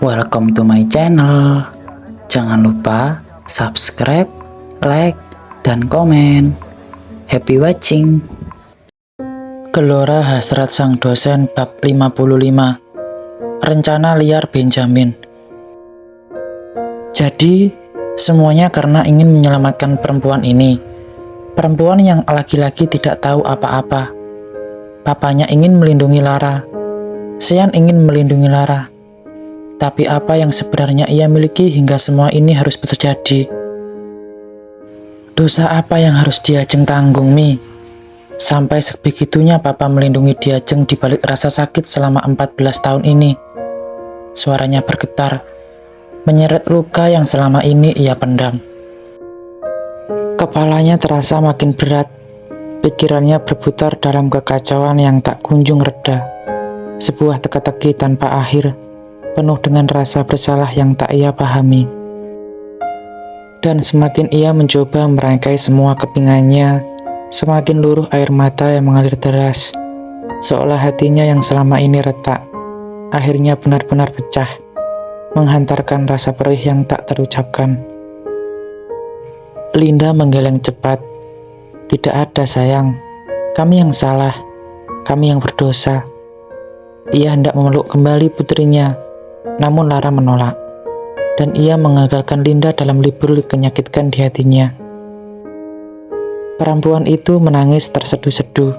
Welcome to my channel. Jangan lupa subscribe, like, dan komen. Happy watching. Gelora Hasrat Sang Dosen bab 55. Rencana liar Benjamin. Jadi, semuanya karena ingin menyelamatkan perempuan ini. Perempuan yang laki-laki tidak tahu apa-apa. Papanya ingin melindungi Lara. Sean ingin melindungi Lara. Tapi apa yang sebenarnya ia miliki hingga semua ini harus terjadi? Dosa apa yang harus Diajeng tanggung, Mi? Sampai sebegitunya Papa melindungi Diajeng di balik rasa sakit selama 14 tahun ini. Suaranya bergetar, menyeret luka yang selama ini ia pendam. Kepalanya terasa makin berat. Pikirannya berputar dalam kekacauan yang tak kunjung reda. Sebuah teka-teki tanpa akhir, penuh dengan rasa bersalah yang tak ia pahami. Dan semakin ia mencoba merangkai semua kepingannya, semakin luruh air mata yang mengalir deras, seolah hatinya yang selama ini retak, akhirnya benar-benar pecah, menghantarkan rasa perih yang tak terucapkan. Linda menggeleng cepat. Tidak ada, sayang. Kami yang salah. Kami yang berdosa. Ia hendak memeluk kembali putrinya, namun Lara menolak, dan ia mengagalkan Linda dalam libur menyakitkan di hatinya. Perempuan itu menangis terseduh-seduh.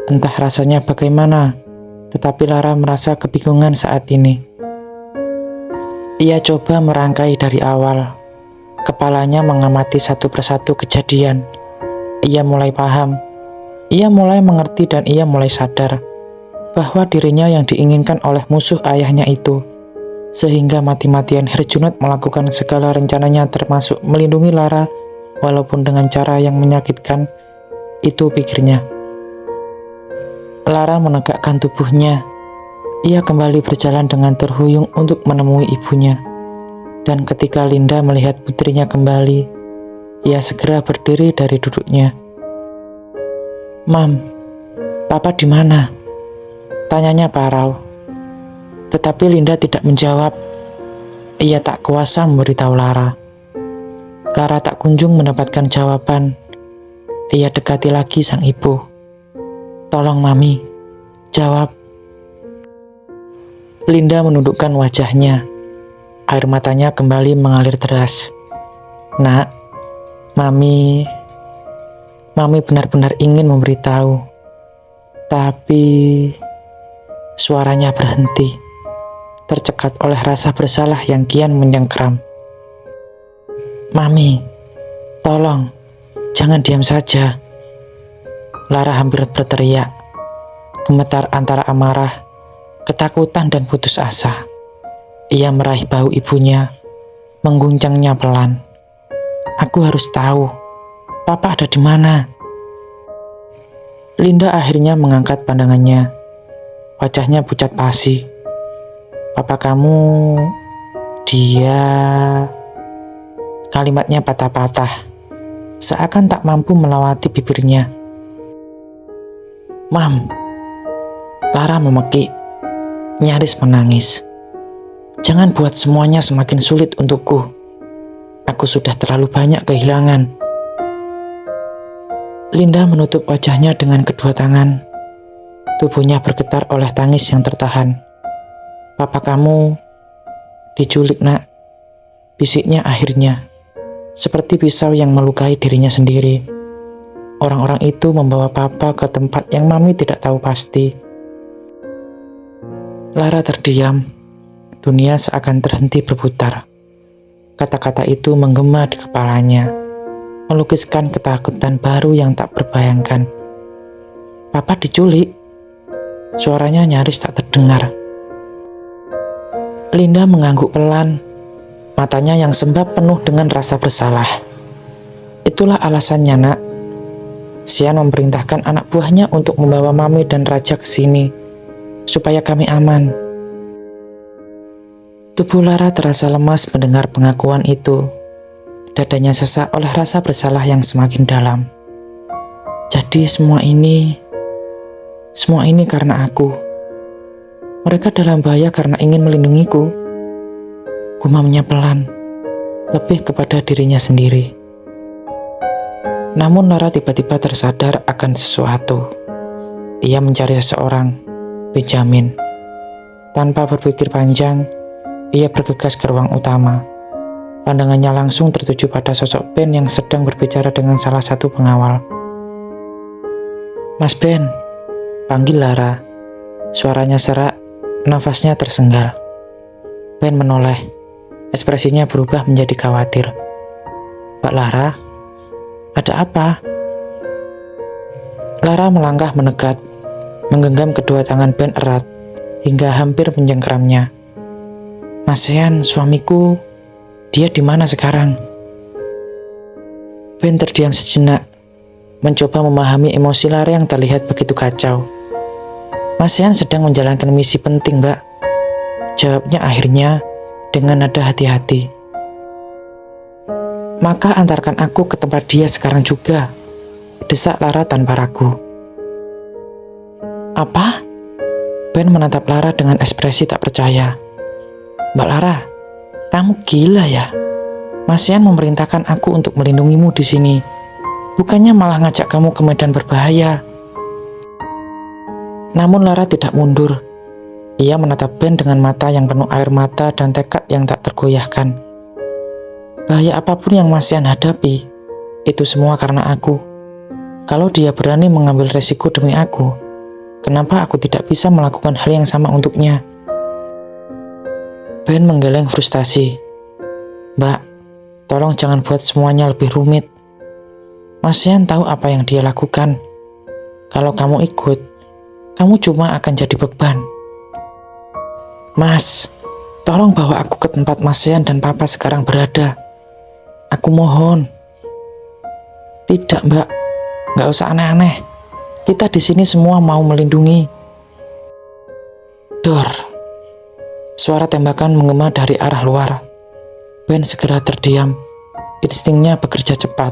Entah rasanya bagaimana, tetapi Lara merasa kebingungan saat ini. Ia coba merangkai dari awal. Kepalanya mengamati satu persatu kejadian. Ia mulai paham. Ia mulai mengerti dan ia mulai sadar bahwa dirinya yang diinginkan oleh musuh ayahnya itu. Sehingga mati-matian Herjunot melakukan segala rencananya termasuk melindungi Lara walaupun dengan cara yang menyakitkan, itu pikirnya. Lara menegakkan tubuhnya. Ia kembali berjalan dengan terhuyung untuk menemui ibunya. Dan ketika Linda melihat putrinya kembali, ia segera berdiri dari duduknya. "Mam, Papa di mana?" tanyanya parau. Tetapi Linda tidak menjawab. Ia tak kuasa memberitahu Lara. Lara tak kunjung mendapatkan jawaban. Ia dekati lagi sang ibu. "Tolong Mami, jawab." Linda menundukkan wajahnya. Air matanya kembali mengalir deras. "Nak, Mami benar-benar ingin memberitahu. Tapi..." Suaranya berhenti, tercekat oleh rasa bersalah yang kian menyengkeram. "Mami, tolong, jangan diam saja." Lara hampir berteriak, gemetar antara amarah, ketakutan dan putus asa. Ia meraih bahu ibunya, mengguncangnya pelan. "Aku harus tahu, Papa ada di mana?" Linda akhirnya mengangkat pandangannya. Wajahnya pucat pasi. "Papa kamu..." Dia... Kalimatnya patah-patah, seakan tak mampu melewati bibirnya. "Mam," Lara memekik, nyaris menangis. "Jangan buat semuanya semakin sulit untukku. Aku sudah terlalu banyak kehilangan." Linda menutup wajahnya dengan kedua tangan. Tubuhnya bergetar oleh tangis yang tertahan. "Papa kamu diculik, Nak," bisiknya akhirnya, seperti pisau yang melukai dirinya sendiri. Orang-orang itu membawa Papa ke tempat yang Mami tidak tahu pasti. Lara terdiam. Dunia seakan terhenti berputar. Kata-kata itu menggema di kepalanya, melukiskan ketakutan baru yang tak berbayangkan. "Papa diculik?" Suaranya nyaris tak terdengar. Linda mengangguk pelan, matanya yang sembab penuh dengan rasa bersalah. "Itulah alasannya, Nak. Sian memerintahkan anak buahnya untuk membawa Mami dan Raja ke sini, supaya kami aman." Tubuh Lara terasa lemas mendengar pengakuan itu. Dadanya sesak oleh rasa bersalah yang semakin dalam. Jadi semua ini karena aku. Mereka dalam bahaya karena ingin melindungiku. Gumamnya pelan, lebih kepada dirinya sendiri. Namun Lara tiba-tiba tersadar akan sesuatu. Ia mencari seseorang, Benjamin. Tanpa berpikir panjang, ia bergegas ke ruang utama. Pandangannya langsung tertuju pada sosok Ben yang sedang berbicara dengan salah satu pengawal. "Mas Ben," panggil Lara. Suaranya serak, nafasnya tersenggal. Ben menoleh. Ekspresinya berubah menjadi khawatir. "Mbak Lara, ada apa?" Lara melangkah mendekat, menggenggam kedua tangan Ben erat, hingga hampir mencengkeramnya. "Mas Sean, suamiku, dia di mana sekarang?" Ben terdiam sejenak, mencoba memahami emosi Lara yang terlihat begitu kacau. "Mas Sean sedang menjalankan misi penting, Mbak," jawabnya akhirnya dengan nada hati-hati. "Maka antarkan aku ke tempat dia sekarang juga," desak Lara tanpa ragu. "Apa?" Ben menatap Lara dengan ekspresi tak percaya. "Mbak Lara, kamu gila ya? Mas Sean memerintahkan aku untuk melindungimu di sini, bukannya malah ngajak kamu ke medan berbahaya." Namun Lara tidak mundur. Ia menatap Ben dengan mata yang penuh air mata dan tekad yang tak tergoyahkan. "Bahaya apapun yang Mas Sean hadapi, itu semua karena aku. Kalau dia berani mengambil resiko demi aku, kenapa aku tidak bisa melakukan hal yang sama untuknya?" Ben menggeleng frustasi. "Mbak, tolong jangan buat semuanya lebih rumit. Mas Sean tahu apa yang dia lakukan. Kalau kamu ikut, kamu cuma akan jadi beban. Mas, tolong bawa aku ke tempat Mas Sean dan Papa sekarang berada. Aku mohon." "Tidak, Mbak. Nggak usah aneh-aneh. Kita di sini semua mau melindungi." Dor. Suara tembakan menggema dari arah luar. Ben segera terdiam. Instingnya bekerja cepat.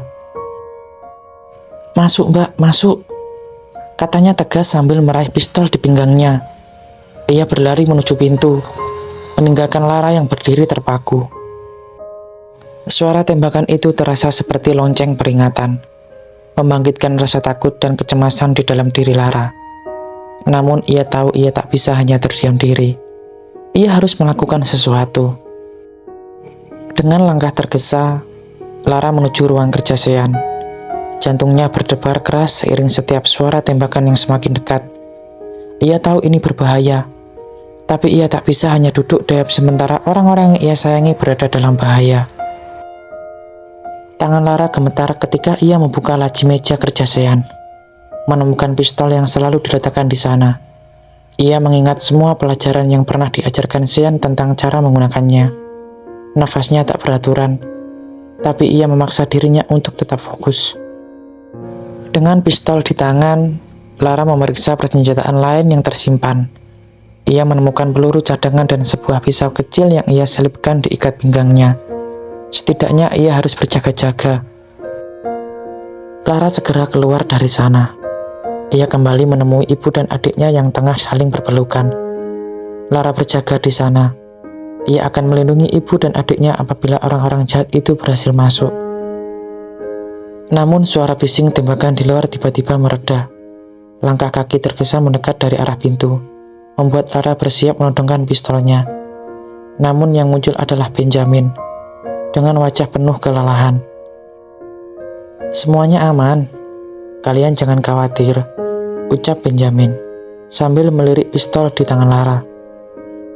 "Masuk, Mbak, masuk," katanya tegas sambil meraih pistol di pinggangnya. Ia berlari menuju pintu, meninggalkan Lara yang berdiri terpaku. Suara tembakan itu terasa seperti lonceng peringatan, membangkitkan rasa takut dan kecemasan di dalam diri Lara. Namun ia tahu ia tak bisa hanya terdiam diri. Ia harus melakukan sesuatu. Dengan langkah tergesa, Lara menuju ruang kerja Sean. Jantungnya berdebar keras seiring setiap suara tembakan yang semakin dekat. Ia tahu ini berbahaya, tapi ia tak bisa hanya duduk diam sementara orang-orang yang ia sayangi berada dalam bahaya. Tangan Lara gemetar ketika ia membuka laci meja kerja Sean, menemukan pistol yang selalu diletakkan di sana. Ia mengingat semua pelajaran yang pernah diajarkan Sean tentang cara menggunakannya. Nafasnya tak beraturan, tapi ia memaksa dirinya untuk tetap fokus. Dengan pistol di tangan, Lara memeriksa persenjataan lain yang tersimpan. Ia menemukan peluru cadangan dan sebuah pisau kecil yang ia selipkan di ikat pinggangnya. Setidaknya ia harus berjaga-jaga. Lara segera keluar dari sana. Ia kembali menemui ibu dan adiknya yang tengah saling berpelukan. Lara berjaga di sana. Ia akan melindungi ibu dan adiknya apabila orang-orang jahat itu berhasil masuk. Namun suara bising tembakan di luar tiba-tiba mereda. Langkah kaki tergesa mendekat dari arah pintu, membuat Lara bersiap menodongkan pistolnya. Namun yang muncul adalah Benjamin, dengan wajah penuh kelelahan. "Semuanya aman. Kalian jangan khawatir," ucap Benjamin, sambil melirik pistol di tangan Lara.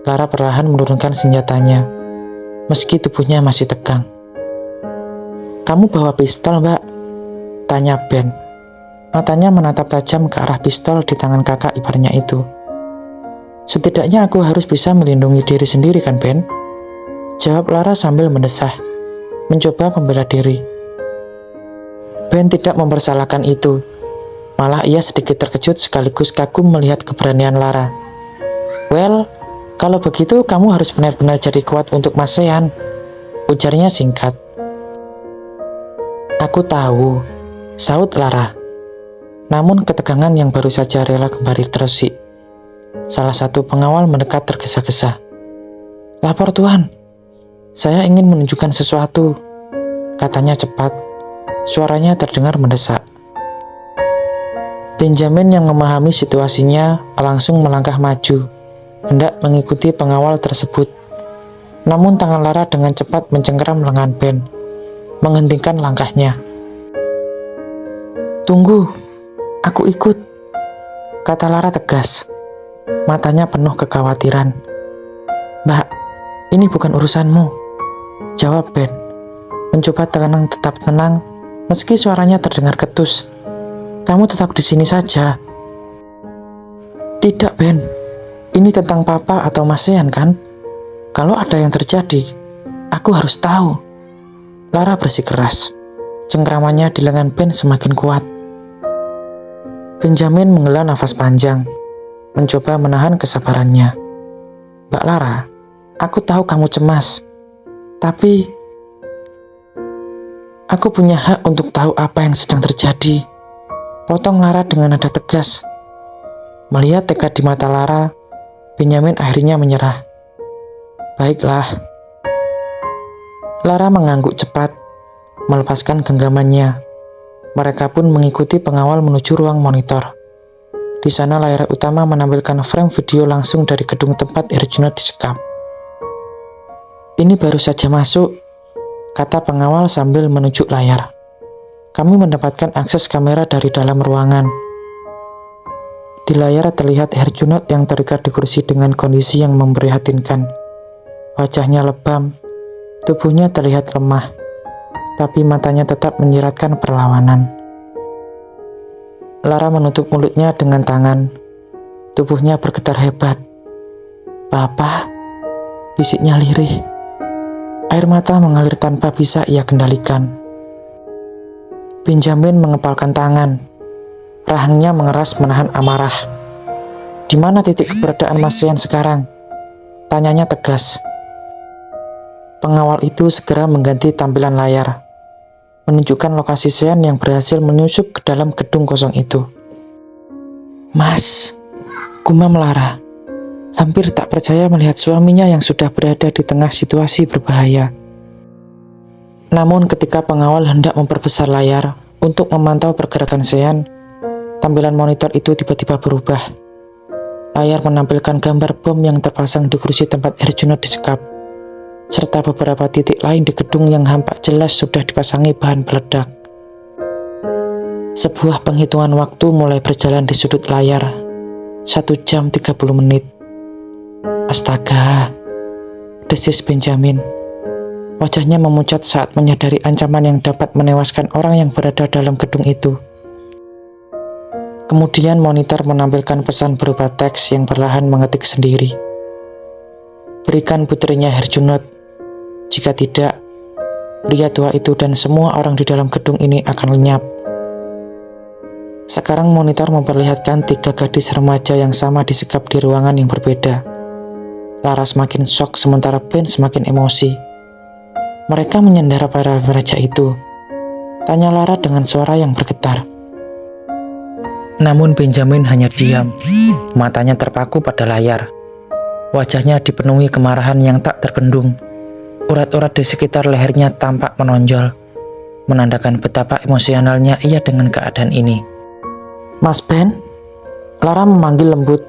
Lara perlahan menurunkan senjatanya, meski tubuhnya masih tegang. "Kamu bawa pistol, Mbak?" tanya Ben. Matanya menatap tajam ke arah pistol di tangan kakak iparnya itu. "Setidaknya aku harus bisa melindungi diri sendiri kan, Ben?" jawab Lara sambil mendesah, mencoba membela diri. Ben tidak mempersalahkan itu. Malah ia sedikit terkejut sekaligus kagum melihat keberanian Lara. "Well, kalau begitu kamu harus benar-benar jadi kuat untuk Mas Sean," ujarnya singkat. "Aku tahu," saut Lara. Namun ketegangan yang baru saja rela kembali terusik. Salah satu pengawal mendekat tergesa-gesa. "Lapor Tuan," Saya ingin menunjukkan sesuatu, katanya cepat. Suaranya terdengar mendesak. Benjamin yang memahami situasinya langsung melangkah maju, hendak mengikuti pengawal tersebut. Namun tangan Lara dengan cepat mencengkeram lengan Ben, menghentikan langkahnya. "Tunggu, aku ikut," kata Lara tegas. Matanya penuh kekhawatiran. "Mbak, ini bukan urusanmu," jawab Ben, mencoba tetap tenang meski suaranya terdengar ketus. "Kamu tetap di sini saja." "Tidak, Ben. Ini tentang Papa atau Mas Sean, kan? Kalau ada yang terjadi, aku harus tahu." Lara bersikeras. Cengkramannya di lengan Ben semakin kuat. Benjamin menghela nafas panjang, mencoba menahan kesabarannya. "Mbak Lara, aku tahu kamu cemas. Tapi aku punya hak untuk tahu apa yang sedang terjadi," potong Lara dengan nada tegas. Melihat tekad di mata Lara, Benjamin akhirnya menyerah. "Baiklah." Lara mengangguk cepat, melepaskan genggamannya. Mereka pun mengikuti pengawal menuju ruang monitor. Di sana layar utama menampilkan frame video langsung dari gedung tempat Herjunot disekap. "Ini baru saja masuk," kata pengawal sambil menunjuk layar. "Kami mendapatkan akses kamera dari dalam ruangan." Di layar terlihat Herjunot yang terikat di kursi dengan kondisi yang memprihatinkan. Wajahnya lebam, tubuhnya terlihat lemah, tapi matanya tetap menyiratkan perlawanan. Lara menutup mulutnya dengan tangan. Tubuhnya bergetar hebat. "Papa," bisiknya lirih. Air mata mengalir tanpa bisa ia kendalikan. Benjamin mengepalkan tangan. Rahangnya mengeras menahan amarah. "Di mana titik keberadaan Mas Sean sekarang?" tanyanya tegas. Pengawal itu segera mengganti tampilan layar, menunjukkan lokasi Sean yang berhasil menyusup ke dalam gedung kosong itu. "Mas," gumam Lara, hampir tak percaya melihat suaminya yang sudah berada di tengah situasi berbahaya. Namun ketika pengawal hendak memperbesar layar untuk memantau pergerakan Sean, tampilan monitor itu tiba-tiba berubah. Layar menampilkan gambar bom yang terpasang di kursi tempat Herjunot disekap, serta beberapa titik lain di gedung yang hampak jelas sudah dipasangi bahan peledak. Sebuah penghitungan waktu mulai berjalan di sudut layar. 1 jam 30 menit. "Astaga," desis Benjamin. Wajahnya memucat saat menyadari ancaman yang dapat menewaskan orang yang berada dalam gedung itu. Kemudian monitor menampilkan pesan berupa teks yang perlahan mengetik sendiri. "Berikan putrinya Herjunot. Jika tidak, pria tua itu dan semua orang di dalam gedung ini akan lenyap." Sekarang monitor memperlihatkan 3 gadis remaja yang sama disekap di ruangan yang berbeda. Lara semakin shock sementara Ben semakin emosi. "Mereka menyandera para remaja itu?" tanya Lara dengan suara yang bergetar. Namun Benjamin hanya diam, matanya terpaku pada layar. Wajahnya dipenuhi kemarahan yang tak terbendung. Urat-urat di sekitar lehernya tampak menonjol, menandakan betapa emosionalnya ia dengan keadaan ini. "Mas Ben?" Lara memanggil lembut,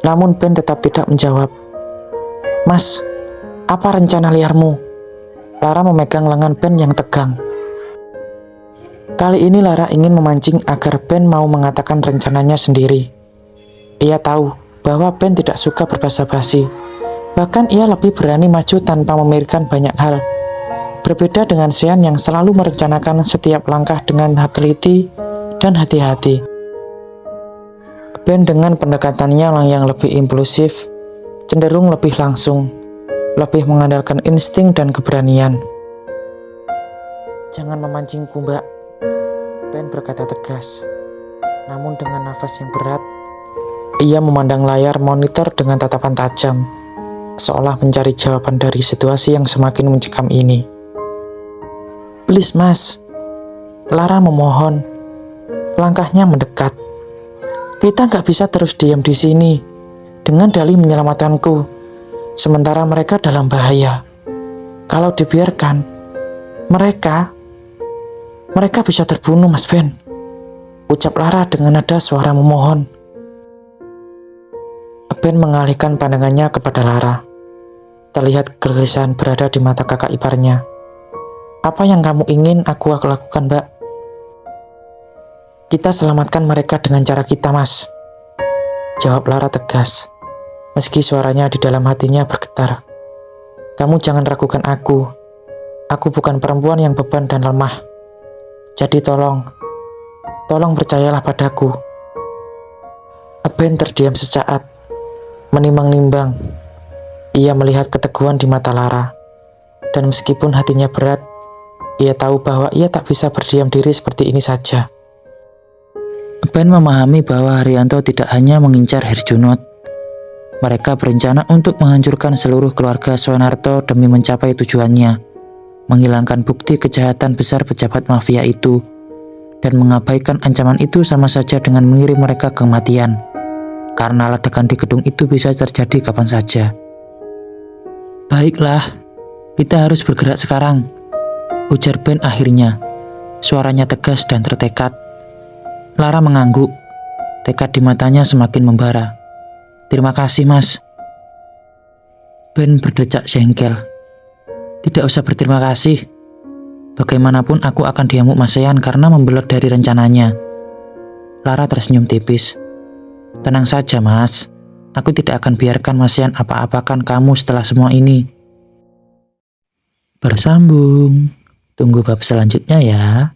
namun Ben tetap tidak menjawab. "Mas, apa rencana liarmu?" Lara memegang lengan Ben yang tegang. Kali ini Lara ingin memancing agar Ben mau mengatakan rencananya sendiri. Ia tahu bahwa Ben tidak suka berbasa-basi. Bahkan ia lebih berani maju tanpa memikirkan banyak hal. Berbeda dengan Sean yang selalu merencanakan setiap langkah dengan teliti dan hati-hati. Ben dengan pendekatannya yang lebih impulsif, cenderung lebih langsung, lebih mengandalkan insting dan keberanian. "Jangan memancingku, Mbak," Ben berkata tegas. Namun dengan nafas yang berat, ia memandang layar monitor dengan tatapan tajam, seolah mencari jawaban dari situasi yang semakin mencekam ini. "Please, Mas," Lara memohon. Langkahnya mendekat. "Kita nggak bisa terus diam di sini dengan dalih menyelamatkanku, sementara mereka dalam bahaya." Kalau dibiarkan, mereka bisa terbunuh, Mas Ben. Ucap Lara dengan nada suara memohon. Ben mengalihkan pandangannya kepada Lara. Terlihat kegelisahan berada di mata kakak iparnya. Apa yang kamu ingin aku lakukan, Mbak? Kita selamatkan mereka dengan cara kita, Mas. Jawab Lara tegas, meski suaranya di dalam hatinya bergetar. Kamu jangan ragukan aku. Aku bukan perempuan yang beban dan lemah. Jadi tolong percayalah padaku. Ben terdiam sesaat, menimbang-nimbang. Ia melihat keteguhan di mata Lara. Dan meskipun hatinya berat, ia tahu bahwa ia tak bisa berdiam diri seperti ini saja. Ben memahami bahwa Haryanto tidak hanya mengincar Herjunot. Mereka berencana untuk menghancurkan seluruh keluarga Soenarto demi mencapai tujuannya, menghilangkan bukti kejahatan besar pejabat mafia itu, dan mengabaikan ancaman itu sama saja dengan mengirim mereka ke kematian, karena ledakan di gedung itu bisa terjadi kapan saja. Baiklah, kita harus bergerak sekarang, ujar Ben akhirnya. Suaranya tegas dan tertekat. Lara mengangguk, tekad di matanya semakin membara. Terima kasih, Mas. Ben berdecak jengkel. Tidak usah berterima kasih. Bagaimanapun aku akan diamuk Mas Sean karena membelot dari rencananya. Lara tersenyum tipis. Tenang saja, Mas. Aku tidak akan biarkan Mas Sean apa-apakan kamu setelah semua ini. Bersambung. Tunggu bab selanjutnya ya.